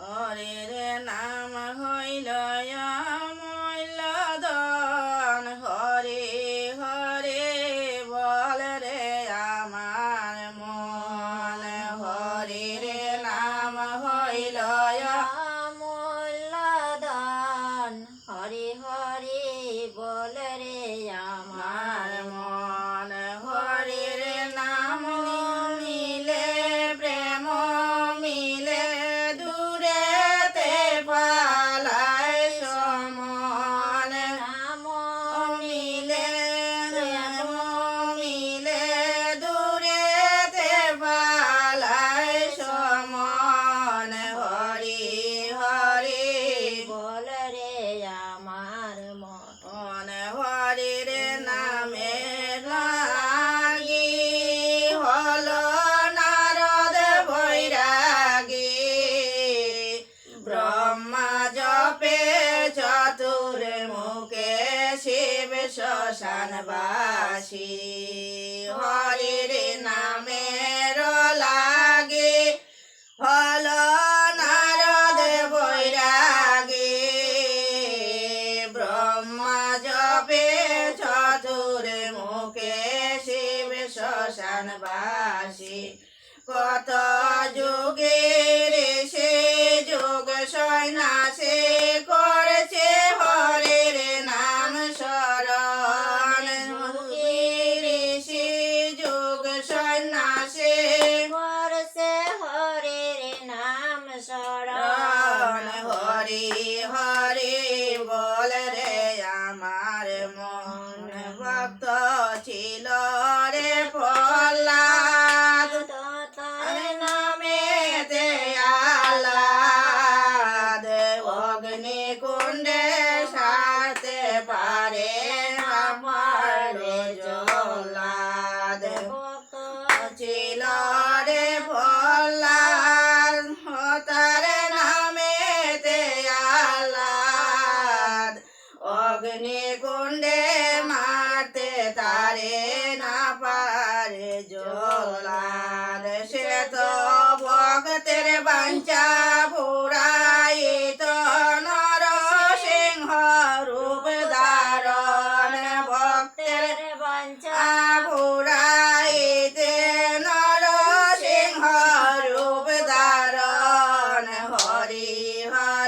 হরির নাম হইল অমূল্য ধন। হরি হরি বল রে আমার মন। হরির নাম হইল অমূল্য ধন। হরি হরি বল রে আমার আমার মন। হরির নাম নিলে প্রেম মিলে, দূরেতে পালায় সমন। নাম মিলে প্রেম মিলে, দূরেতে পালায় সমন। হরি হরি বল রে আমার মন। হরির নামে লাগি হলো নারদ বৈরাগী। ব্রহ্মা জপে চতুর মুখে, শিব শ্মশানবাসী। হরির নামের লাগি হলো নারদ বৈরাগী। ব্রহ্মা জপে চতুর মুখে, শিব শ্মশানবাসী। কত যুগের সে যোগ সন্ন্যাসে, করেছে হরির নাম শরণ। যুগের সে যোগ সন্ন্যাসে, করছে হরির নাম শরণ। শরণ। হরি হরি বল রে আমার মন। ভক্ত ছিল রে প্রহ্লাদ, তার নামেতে আহ্লাদ। অগ্নি কুণ্ডে সারতে পারে আমার জল্লাদ। ভক্ত ছিল রে প্রহ্লাদ, তার নামেতে আহ্লাদ। অগ্নি কুণ্ডে মারতে তারে না পারে জল্লাদ। সে তো ভক্তের বাঞ্ছা পুরায়ে